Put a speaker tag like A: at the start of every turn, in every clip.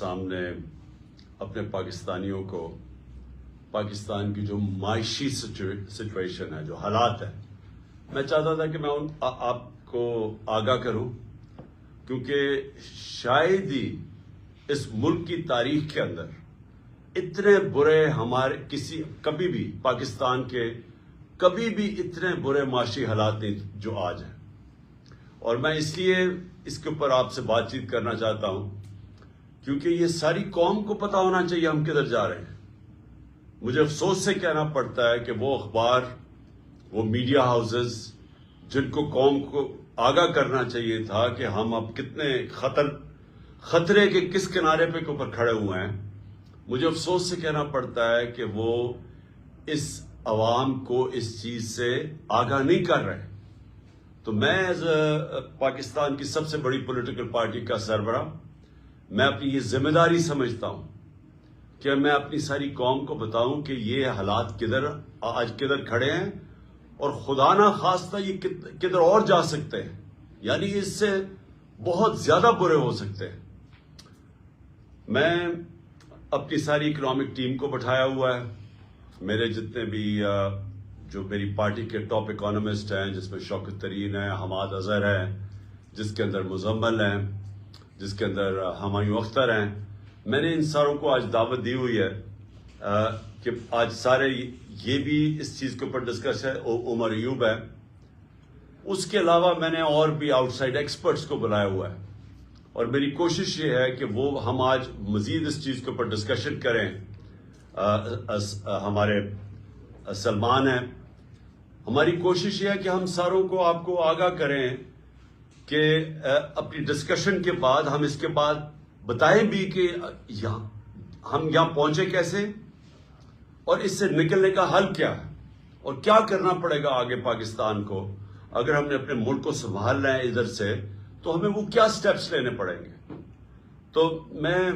A: سامنے اپنے پاکستانیوں کو پاکستان کی جو معاشی سچویشن ہے، جو حالات ہیں، میں چاہتا تھا کہ میں آپ کو آگاہ کروں، کیونکہ شاید ہی اس ملک کی تاریخ کے اندر اتنے برے کبھی بھی پاکستان کے کبھی بھی اتنے برے معاشی حالات نہیں جو آج ہیں. اور میں اس لیے اس کے اوپر آپ سے بات چیت کرنا چاہتا ہوں کیونکہ یہ ساری قوم کو پتا ہونا چاہیے ہم کدھر جا رہے ہیں. مجھے افسوس سے کہنا پڑتا ہے کہ وہ اخبار، وہ میڈیا ہاؤسز جن کو قوم کو آگاہ کرنا چاہیے تھا کہ ہم اب کتنے خطرے کے کس کنارے پہ اوپر کھڑے ہوئے ہیں، مجھے افسوس سے کہنا پڑتا ہے کہ وہ اس عوام کو اس چیز سے آگاہ نہیں کر رہے. تو میں ایز پاکستان کی سب سے بڑی پولیٹیکل پارٹی کا سربراہ، میں اپنی یہ ذمہ داری سمجھتا ہوں کہ میں اپنی ساری قوم کو بتاؤں کہ یہ حالات آج کدھر کھڑے ہیں اور خدا نہ خواستہ یہ کدھر اور جا سکتے ہیں، یعنی اس سے بہت زیادہ برے ہو سکتے ہیں. میں اپنی ساری اکنامک ٹیم کو بٹھایا ہوا ہے. میرے جتنے بھی جو میری پارٹی کے ٹاپ اکانومسٹ ہیں، جس میں شوکت ترین ہے، حماد اظہر ہے، جس کے اندر مزمل ہیں، جس کے اندر ہمایوں اختر ہیں، میں نے ان ساروں کو آج دعوت دی ہوئی ہے کہ آج سارے یہ بھی اس چیز کے اوپر ڈسکس ہے. عمر ایوب ہے. اس کے علاوہ میں نے اور بھی آؤٹ سائڈ ایکسپرٹس کو بلایا ہوا ہے، اور میری کوشش یہ ہے کہ وہ ہم آج مزید اس چیز کے اوپر ڈسکشن کریں. ہمارے سلمان ہیں. ہماری کوشش یہ ہے کہ ہم ساروں کو آپ کو آگاہ کریں کہ اپنی ڈسکشن کے بعد ہم اس کے بعد بتائیں بھی کہ ہم یہاں پہنچے کیسے اور اس سے نکلنے کا حل کیا ہے اور کیا کرنا پڑے گا آگے پاکستان کو. اگر ہم نے اپنے ملک کو سنبھالنا ہے ادھر سے تو ہمیں وہ کیا سٹیپس لینے پڑیں گے. تو میں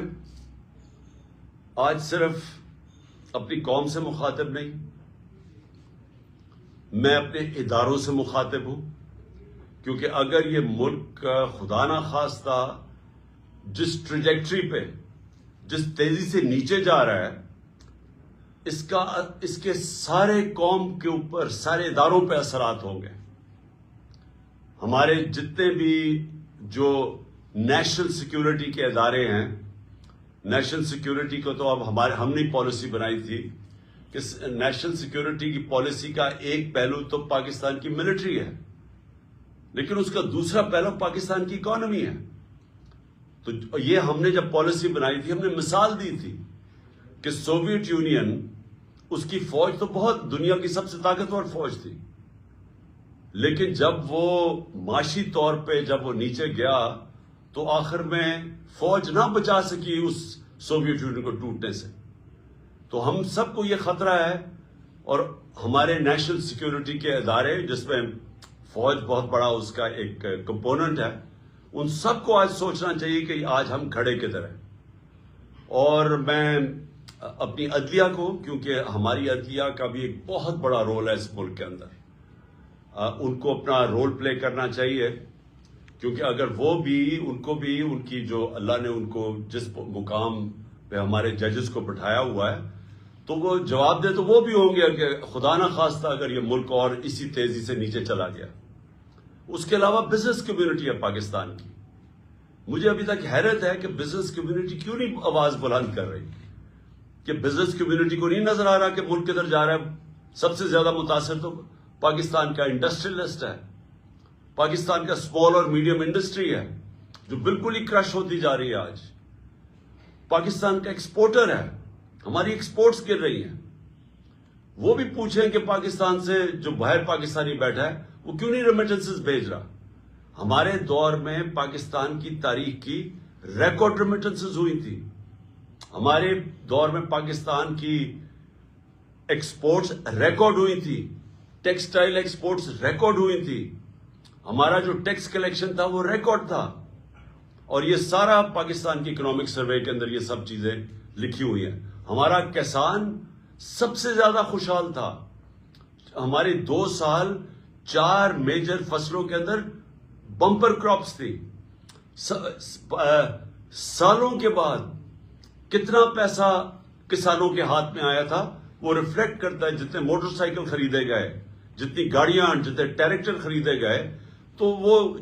A: آج صرف اپنی قوم سے مخاطب نہیں، میں اپنے اداروں سے مخاطب ہوں، کیونکہ اگر یہ ملک خدا نہ خواستہ جس ٹریجیکٹری پہ، جس تیزی سے نیچے جا رہا ہے، اس کے سارے قوم کے اوپر، سارے اداروں پہ اثرات ہوں گے. ہمارے جتنے بھی جو نیشنل سیکیورٹی کے ادارے ہیں، نیشنل سیکیورٹی کو تو اب ہم نے پالیسی بنائی تھی کہ نیشنل سیکیورٹی کی پالیسی کا ایک پہلو تو پاکستان کی ملٹری ہے، لیکن اس کا دوسرا پہلو پاکستان کی اکانومی ہے. تو یہ ہم نے جب پالیسی بنائی تھی، ہم نے مثال دی تھی کہ سوویت یونین، اس کی فوج تو بہت دنیا کی سب سے طاقتور فوج تھی، لیکن جب وہ معاشی طور پہ جب وہ نیچے گیا تو آخر میں فوج نہ بچا سکی اس سوویت یونین کو ٹوٹنے سے. تو ہم سب کو یہ خطرہ ہے، اور ہمارے نیشنل سیکیورٹی کے ادارے جس میں فوج بہت بڑا اس کا ایک کمپوننٹ ہے، ان سب کو آج سوچنا چاہیے کہ آج ہم کھڑے کدھر ہیں. اور میں اپنی عدلیہ کو، کیونکہ ہماری عدلیہ کا بھی ایک بہت بڑا رول ہے اس ملک کے اندر، ان کو اپنا رول پلے کرنا چاہیے، کیونکہ اگر ان کو بھی ان کی جو اللہ نے ان کو جس مقام پہ ہمارے ججز کو بٹھایا ہوا ہے، تو وہ جواب دے تو وہ بھی ہوں گے کہ خدا نہ خواستہ اگر یہ ملک اور اسی تیزی سے نیچے چلا گیا. اس کے علاوہ بزنس کمیونٹی ہے پاکستان کی. مجھے ابھی تک حیرت ہے کہ بزنس کمیونٹی کیوں نہیں آواز بلند کر رہی، کہ بزنس کمیونٹی کو نہیں نظر آ رہا کہ ملک کدھر جا رہا ہے. سب سے زیادہ متاثر تو پاکستان کا انڈسٹریلسٹ ہے، پاکستان کا اسمال اور میڈیم انڈسٹری ہے جو بالکل ہی کرش ہوتی جا رہی ہے. آج پاکستان کا ایکسپورٹر ہے، ہماری ایکسپورٹس گر رہی ہیں. وہ بھی پوچھیں کہ پاکستان سے جو باہر پاکستانی بیٹھا ہے وہ کیوں نہیں ریمیٹنسز بھیج رہا. ہمارے دور میں پاکستان کی تاریخ کی ریکارڈ ریمیٹنسز ہوئی تھی. ہمارے دور میں پاکستان کی ایکسپورٹس ریکارڈ ہوئی تھی، ٹیکسٹائل ایکسپورٹس ریکارڈ ہوئی تھی، ہمارا جو ٹیکس کلیکشن تھا وہ ریکارڈ تھا. اور یہ سارا پاکستان کی اکنامک سروے کے اندر یہ سب چیزیں لکھی ہوئی ہیں. ہمارا کسان سب سے زیادہ خوشحال تھا. ہمارے 2 سال 4 میجر فصلوں کے اندر بمپر کراپس تھی. سالوں کے بعد کتنا پیسہ کسانوں کے ہاتھ میں آیا تھا وہ ریفلیکٹ کرتا ہے. جتنے موٹر سائیکل خریدے گئے, جتنی گاڑیاں, جتنے ٹریکٹر خریدے گئے, تو وہ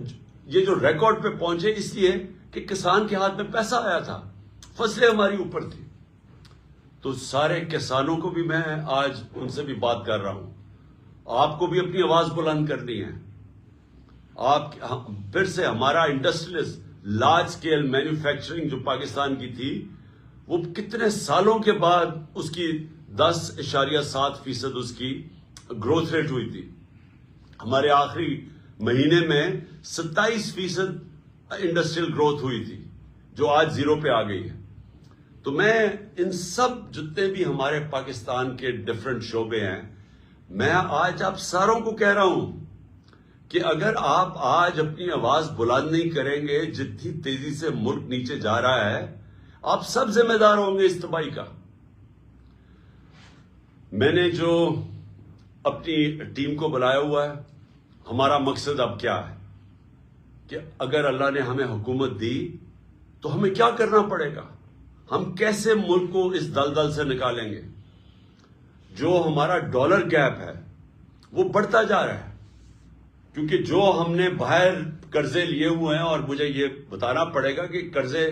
A: یہ جو ریکارڈ پہ پہنچے اس لیے کہ کسان کے ہاتھ میں پیسہ آیا تھا, فصلیں ہماری اوپر تھی. تو سارے کسانوں کو بھی میں آج ان سے بھی بات کر رہا ہوں, آپ کو بھی اپنی آواز بلند کرنی ہے. آپ پھر سے ہمارا انڈسٹریز لارج سکیل مینوفیکچرنگ جو پاکستان کی تھی وہ کتنے سالوں کے بعد اس کی 10.7% اس کی گروتھ ریٹ ہوئی تھی. ہمارے آخری مہینے میں 27% انڈسٹریل گروتھ ہوئی تھی جو آج 0 پہ آ گئی ہے. تو میں ان سب جتنے بھی ہمارے پاکستان کے ڈیفرنٹ شعبے ہیں, میں آج آپ ساروں کو کہہ رہا ہوں کہ اگر آپ آج اپنی آواز بلند نہیں کریں گے, جتنی تیزی سے ملک نیچے جا رہا ہے, آپ سب ذمہ دار ہوں گے اس تباہی کا. میں نے جو اپنی ٹیم کو بلایا ہوا ہے, ہمارا مقصد اب کیا ہے کہ اگر اللہ نے ہمیں حکومت دی تو ہمیں کیا کرنا پڑے گا, ہم کیسے ملک کو اس دلدل سے نکالیں گے. جو ہمارا ڈالر گیپ ہے وہ بڑھتا جا رہا ہے, کیونکہ جو ہم نے باہر قرضے لیے ہوئے ہیں, اور مجھے یہ بتانا پڑے گا کہ قرضے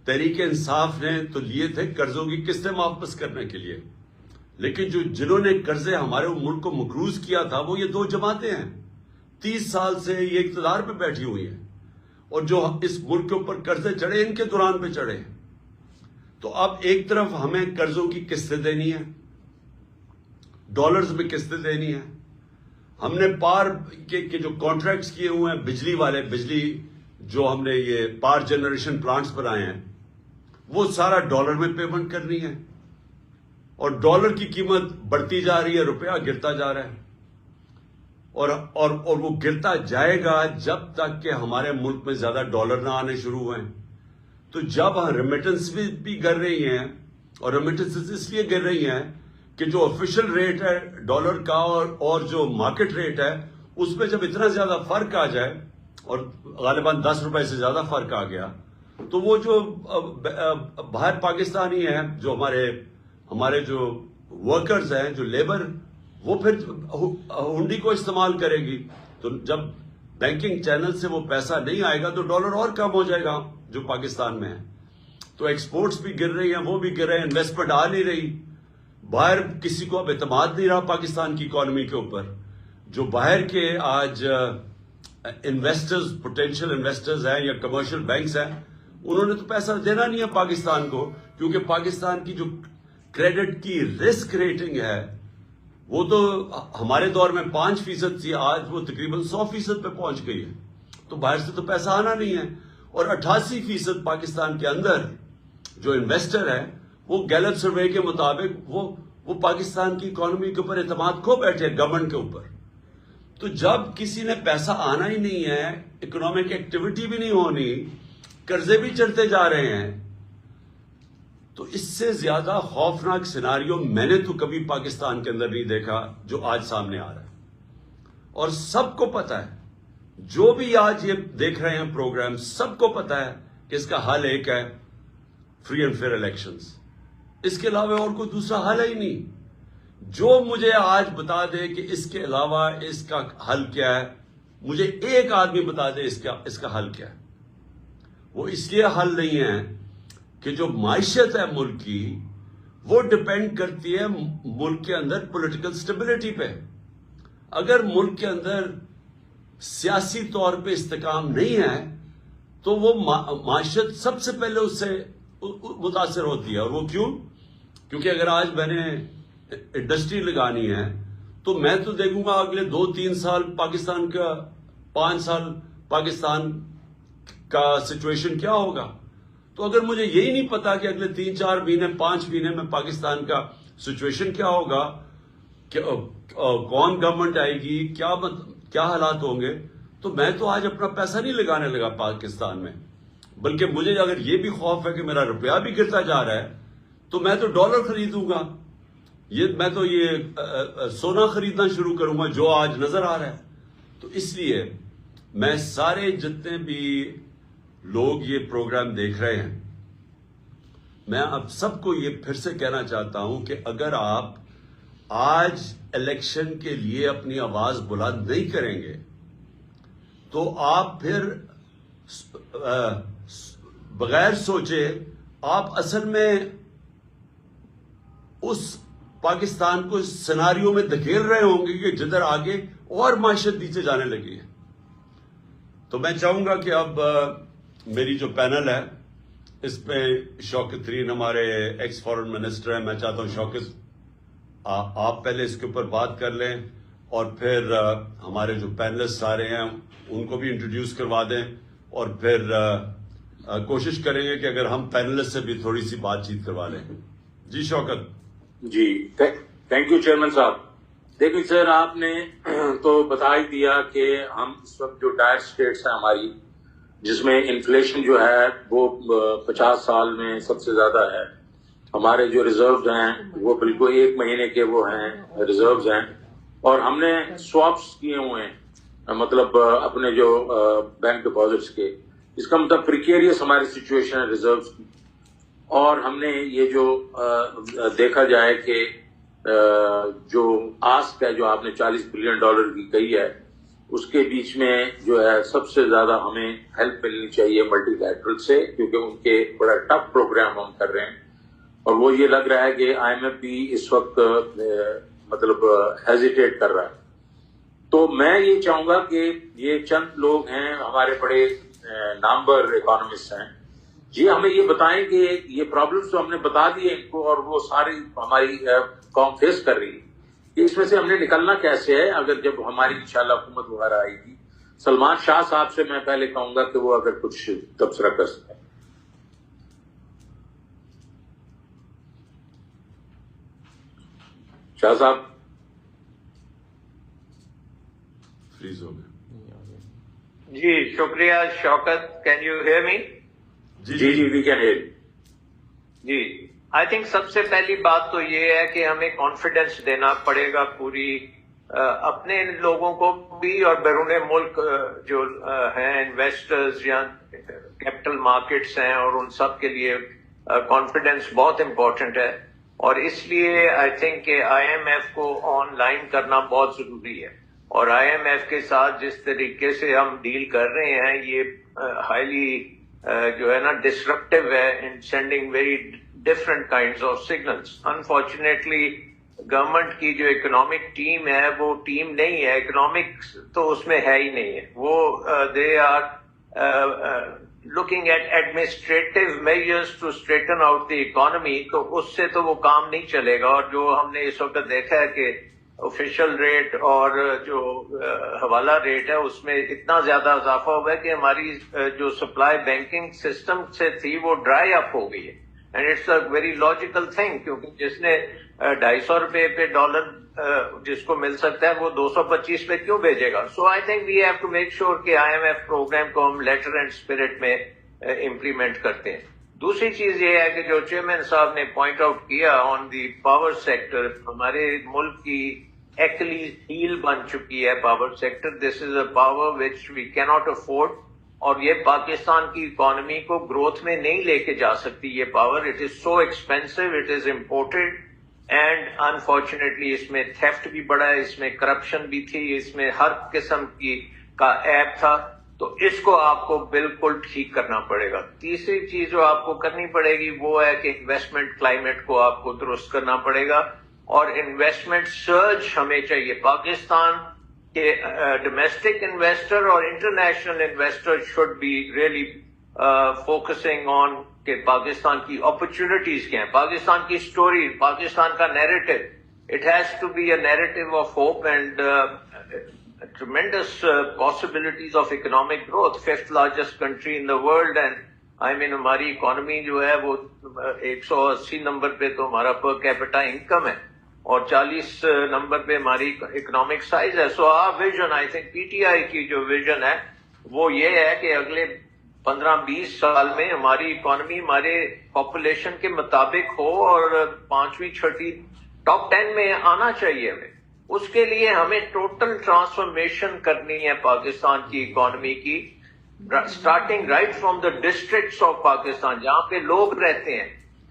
A: تحریک انصاف نے تو لیے تھے قرضوں کی قسطیں واپس کرنے کے لیے, لیکن جنہوں نے قرضے ہمارے ملک کو مقروض کیا تھا وہ یہ 2 جماعتیں ہیں. 30 سال سے یہ اقتدار پہ بیٹھی ہوئی ہیں, اور جو اس ملک کے اوپر قرضے چڑھے ان کے دوران پہ چڑھے. تو اب ایک طرف ہمیں قرضوں کی قسطیں دینی ہیں, ڈالرز میں قسطیں دینی ہیں. ہم نے پار کے جو کانٹریکٹس کیے ہوئے ہیں بجلی والے, بجلی جو ہم نے یہ پار جنریشن پلانٹس بنائے ہیں, وہ سارا ڈالر میں پیمنٹ کرنی ہے, اور ڈالر کی قیمت بڑھتی جا رہی ہے, روپیہ گرتا جا رہا ہے, اور وہ گرتا جائے گا جب تک کہ ہمارے ملک میں زیادہ ڈالر نہ آنے شروع ہوئے. تو جب ریمیٹنس بھی گر رہی ہیں, اور ریمیٹنس اس لیے گر رہی ہیں کہ جو آفیشیل ریٹ ہے ڈالر کا اور جو مارکیٹ ریٹ ہے اس میں جب اتنا زیادہ فرق آ جائے, اور غالباً 10 روپے سے زیادہ فرق آ گیا, تو وہ جو باہر پاکستانی ہیں, جو ہمارے جو ورکرز ہیں, جو لیبر, وہ پھر ہنڈی کو استعمال کرے گی. تو جب بینکنگ چینل سے وہ پیسہ نہیں آئے گا تو ڈالر اور کم ہو جائے گا جو پاکستان میں ہے. تو ایکسپورٹس بھی گر رہی ہیں, وہ بھی گر رہے ہیں, انویسٹمنٹ آ نہیں رہی. باہر کسی کو اب اعتماد نہیں رہا پاکستان کی اکانومی کے اوپر. جو باہر کے آج انویسٹرز, پوٹینشیل انویسٹرز ہیں یا کمرشل بینکس ہیں, انہوں نے تو پیسہ دینا نہیں ہے پاکستان کو, کیونکہ پاکستان کی جو کریڈٹ کی رسک ریٹنگ ہے وہ تو ہمارے دور میں 5% تھی, آج وہ تقریباً 100% پہ پہنچ گئی ہے. تو باہر سے تو پیسہ آنا نہیں ہے. اور 88% پاکستان کے اندر جو انویسٹر ہے وہ گیلپ سروے کے مطابق وہ پاکستان کی اکانومی کے اوپر اعتماد کھو بیٹھے گورنمنٹ کے اوپر. تو جب کسی نے پیسہ آنا ہی نہیں ہے, اکنامک ایکٹیویٹی بھی نہیں ہونی, قرضے بھی چڑھتے جا رہے ہیں, تو اس سے زیادہ خوفناک سیناریو میں نے تو کبھی پاکستان کے اندر نہیں دیکھا جو آج سامنے آ رہا ہے. اور سب کو پتا ہے, جو بھی آج یہ دیکھ رہے ہیں پروگرام, سب کو پتا ہے کہ اس کا حل ایک ہے, فری اینڈ فیئر الیکشنز. اس کے علاوہ اور کوئی دوسرا حل ہی نہیں. جو مجھے آج بتا دے کہ اس کے علاوہ اس کا حل کیا ہے, مجھے ایک آدمی بتا دے اس کا حل کیا ہے. وہ اس لیے حل نہیں ہے کہ جو معیشت ہے ملک کی وہ ڈپینڈ کرتی ہے ملک کے اندر پولیٹیکل سٹیبلٹی پہ. اگر ملک کے اندر سیاسی طور پہ استحکام نہیں ہے تو وہ معیشت سب سے پہلے اس سے متاثر ہوتی ہے. اور وہ کیوں؟ کیونکہ اگر آج میں نے انڈسٹری لگانی ہے تو میں تو دیکھوں گا اگلے 2-3 سال پاکستان کا, 5 سال پاکستان کا سچویشن کیا ہوگا. تو اگر مجھے یہی نہیں پتا کہ اگلے 3-4 مہینے 5 مہینے میں پاکستان کا سچویشن کیا ہوگا, کہ کون گورنمنٹ آئے گی, کیا حالات ہوں گے, تو میں تو آج اپنا پیسہ نہیں لگانے لگا پاکستان میں. بلکہ مجھے اگر یہ بھی خوف ہے کہ میرا روپیہ بھی گرتا جا رہا ہے تو میں تو ڈالر خریدوں گا, میں تو یہ سونا خریدنا شروع کروں گا جو آج نظر آ رہا ہے. تو اس لیے میں سارے جتنے بھی لوگ یہ پروگرام دیکھ رہے ہیں, میں اب سب کو یہ پھر سے کہنا چاہتا ہوں کہ اگر آپ آج الیکشن کے لیے اپنی آواز بلند نہیں کریں گے تو آپ پھر بغیر سوچے آپ اصل میں اس پاکستان کو اس سیناریو میں دھکیل رہے ہوں گے کہ جدھر آگے اور معیشت نیچے جانے لگی ہے. تو میں چاہوں گا کہ اب میری جو پینل ہے اس پہ شوکت ترین ہمارے ایکس فارن منسٹر ہیں. میں چاہتا ہوں شوکت آپ پہلے اس کے اوپر بات کر لیں اور پھر ہمارے جو پینلسٹ آ رہے ہیں ان کو بھی انٹروڈیوس کروا دیں اور پھر کوشش کریں گے کہ اگر ہم پینلسٹ سے بھی تھوڑی سی بات چیت کروا لیں. جی شوکت.
B: جی تھینک یو چیئرمین صاحب. دیکھیں سر آپ نے تو بتا ہی دیا کہ ہم اس وقت جو ڈائر اسٹیٹس ہیں ہماری جس میں انفلیشن جو ہے وہ 50 سال میں سب سے زیادہ ہے. ہمارے جو ریزروز ہیں وہ بالکل 1 مہینے کے وہ ہیں ریزروز ہیں اور ہم نے سواپس کیے ہوئے ہیں مطلب اپنے جو بینک ڈپازٹس کے. اس کا مطلب پریکیریس ہماری سچویشن ہے ریزروز کی. اور ہم نے یہ جو دیکھا جائے کہ جو آسک ہے جو آپ نے $40 بلین کی کہی ہے اس کے بیچ میں جو ہے سب سے زیادہ ہمیں ہیلپ ملنی چاہیے ملٹی لیٹرل سے کیونکہ ان کے بڑا ٹف پروگرام ہم کر رہے ہیں اور وہ یہ لگ رہا ہے کہ IMF بھی اس وقت مطلب ہیزیٹیٹ کر رہا ہے. تو میں یہ چاہوں گا کہ یہ چند لوگ ہیں ہمارے بڑے نامور اکانومسٹ ہیں جی ہمیں یہ بتائیں کہ یہ پرابلمز تو ہم نے بتا دیے ان کو اور وہ ساری ہماری قوم فیس کر رہی ہے کہ اس میں سے ہم نے نکلنا کیسے ہے اگر جب ہماری انشاءاللہ حکومت وغیرہ آئے گی. سلمان شاہ صاحب سے میں پہلے کہوں گا کہ وہ اگر کچھ تبصرہ کر سکیں. شاہ صاحب
A: فریز ہو گئے.
C: جی شکریہ Shaukat. Can you hear me?
B: جی وی کین ہیئر.
C: جی آئی تھنک سب سے پہلی بات تو یہ ہے کہ ہمیں کانفیڈینس دینا پڑے گا پوری اپنے لوگوں کو بھی اور بیرون ملک جو ہیں انویسٹرز یا کیپٹل مارکیٹس ہیں اور ان سب کے لیے کانفیڈینس بہت امپورٹنٹ ہے. اور اس لیے آئی تھنک کہ IMF کو آن لائن کرنا بہت ضروری ہے اور IMF کے ساتھ جس طریقے سے ہم ڈیل کر رہے ہیں یہ ہائیلی جو ہے نا ڈسرپٹیو ہے in sending very different kinds of signals. Unfortunately government کی جو اکنامک ٹیم ہے وہ ٹیم نہیں ہے, اکنامکس تو اس میں ہے ہی نہیں ہے. وہ they are looking at administrative measures to straighten out the economy, تو اس سے تو وہ کام نہیں چلے گا. اور جو ہم نے اس وقت دیکھا ہے کہ آفیشل ریٹ اور جو حوالہ ریٹ ہے اس میں اتنا زیادہ اضافہ ہوا ہے کہ ہماری جو سپلائی بینکنگ سسٹم سے تھی وہ ڈرائی اپ ہو گئی ہے. And it's a very logical thing کیونکہ جس نے $250 پہ ڈالر جس کو مل سکتا ہے وہ 225 پہ کیوں بھیجے گا. So I think we have to make sure کہ IMF پروگرام کو ہم لیٹر اینڈ اسپرٹ میں امپلیمنٹ کرتے ہیں. دوسری چیز یہ ہے کہ جو چیئرمین صاحب نے پوائنٹ آؤٹ کیا آن دی پاور سیکٹر, ہمارے ملک کی ایکلیز ہیل بن چکی ہے power sector. This is a power which we can not afford اور یہ پاکستان کی اکانومی کو گروتھ میں نہیں لے کے جا سکتی یہ power. It is so expensive, it is imported and unfortunately اس میں تھیفٹ بھی بڑا ہے, اس میں کرپشن بھی تھی, اس میں ہر قسم کا ایپ تھا. تو اس کو آپ کو بالکل ٹھیک کرنا پڑے گا. تیسری چیز جو آپ کو کرنی پڑے گی وہ ہے کہ انویسٹمنٹ کلائمیٹ کو آپ کو درست کرنا پڑے گا اور انویسٹمنٹ سرج ہمیں چاہیے. پاکستان کے ڈومیسٹک انویسٹر اور international investor should be really focusing on کہ پاکستان کی اپرچونٹیز کیا ہیں, پاکستان کی سٹوری, پاکستان کا narrative. It has to be a narrative of hope and tremendous possibilities of economic growth. 5th largest country in the world and I mean ہماری economy جو ہے وہ 180 نمبر پہ تو ہمارا پر کیپٹا انکم ہے اور 40 نمبر پہ ہماری اکنامک سائز ہے. سو ویژن آئی تھنک PTI کی جو ویژن ہے وہ یہ ہے کہ اگلے 15-20 سال میں ہماری اکانومی ہمارے پاپولیشن کے مطابق ہو اور 5ویں 6ٹی ٹاپ 10 میں آنا چاہیے ہمیں. اس کے لیے ہمیں ٹوٹل ٹرانسفارمیشن کرنی ہے پاکستان کی اکانومی کی, starting right from the districts of Pakistan جہاں پہ لوگ رہتے ہیں.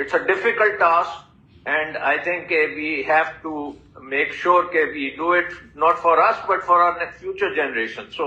C: It's a difficult task, and I think we have to make sure we do it not for us but for our future generation. So,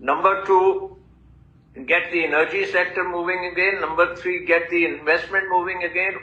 C: Number two, get the energy sector moving again. Number three, get the investment moving again.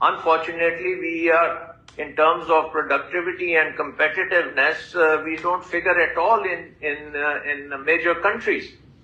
C: unfortunately we are, in terms of productivity and competitiveness, we don't figure at all in major countries.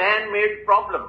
C: man-made problem.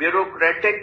C: bureaucratic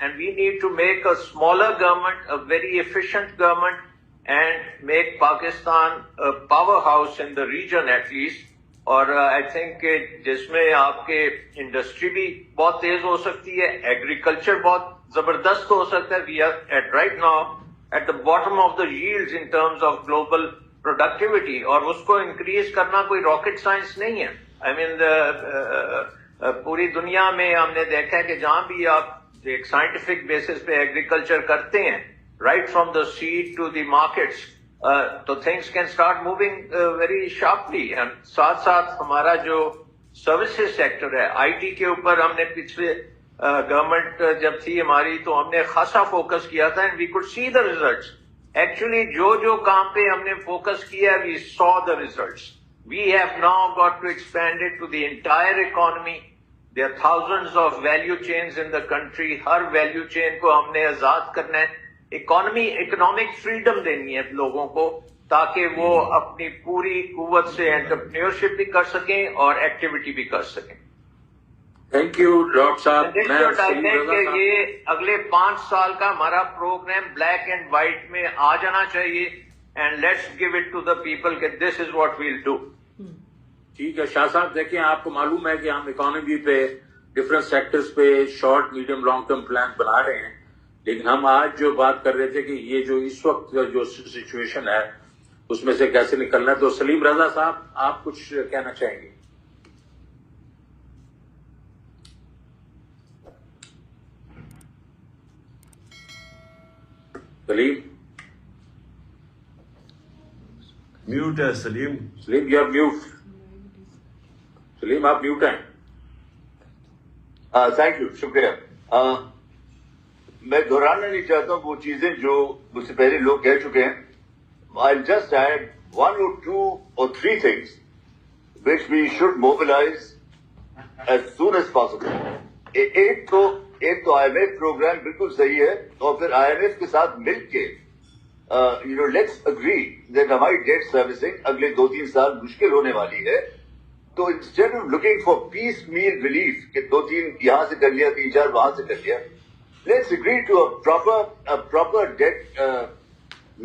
C: and we need to make a smaller government, a very efficient government, and make Pakistan a powerhouse in the region at least. اور I think جس میں آپ کے industry بھی بہت تیز ہو سکتی ہے, ایگریکلچر بہت زبردست ہو سکتا ہے. We are at right now at the bottom of the yields in terms of global productivity, اور اس کو انکریز کرنا کوئی راکٹ سائنس نہیں ہے. آئی مین پوری دنیا میں ہم نے دیکھا ہے کہ جہاں بھی آپ ایک سائنٹیفک بیسس پہ ایگریکلچر کرتے ہیں, right from the seed to the markets, تو things can start moving very sharply. And ساتھ ساتھ ہمارا جو سروسز سیکٹر ہے, آئی ٹی کے اوپر ہم نے پچھلے گورنمنٹ جب تھی ہماری تو ہم نے خاصا فوکس کیا تھا, and we could see the results. Actually جو کام پہ ہم نے فوکس کیا, we saw the results. We have now got to expand it to the entire economy. There are thousands of value chains in the country. ہر value chain کو ہم نے آزاد کرنا ہے. اکنامک فریڈم دینی ہے لوگوں کو, تاکہ وہ اپنی پوری قوت سے انٹرپرینیورشپ بھی کر سکیں اور ایکٹیویٹی بھی کر سکیں.
B: تھینک یو ڈاکٹر صاحب.
C: کہ یہ اگلے 5 سال کا ہمارا پروگرام بلیک اینڈ وائٹ میں آ جانا چاہیے, and let's give it to the people کہ this is what we'll do.
B: ٹھیک ہے شاہ صاحب, دیکھیں آپ کو معلوم ہے کہ ہم اکانومی پہ ڈفرینٹ سیکٹرز پہ short medium long term plan بنا رہے ہیں, لیکن ہم آج جو بات کر رہے تھے کہ یہ جو اس وقت جو سچویشن ہے اس میں سے کیسے نکلنا ہے. تو سلیم رضا صاحب آپ کچھ کہنا چاہیں گے؟ سلیم
A: میوٹ ہے.
B: سلیم یو آر میوٹ. سلیم آپ میوٹ ہیں.
D: تھینک یو, شکریہ. میں دہرانا نہیں چاہتا ہوں وہ چیزیں جو مجھ سے پہلے لوگ کہہ چکے ہیں. I'll just add 1 or 2 or 3 things which we should mobilize as soon as possible. ایک تو IMF پروگرام بالکل صحیح ہے, اور پھر IMF کے ساتھ مل کے let's agree that ہماری ڈیٹ سروسنگ اگلے 2-3 سال مشکل ہونے والی ہے. تو instead of looking for piecemeal relief کہ 2-3 یہاں سے کر لیا, 3-4 وہاں سے کر لیا, let's agree to a proper debt,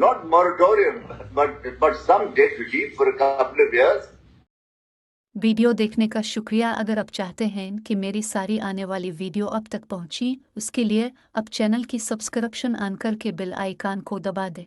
D: not moratorium, but some debt relief for a couple of years.
E: Video دیکھنے کا شکریہ. اگر آپ چاہتے ہیں کہ میری ساری آنے والی ویڈیو اب تک پہنچی, اس کے لیے اب چینل کی سبسکرپشن آن کر کے بیل آئیکن کو دبا دیں.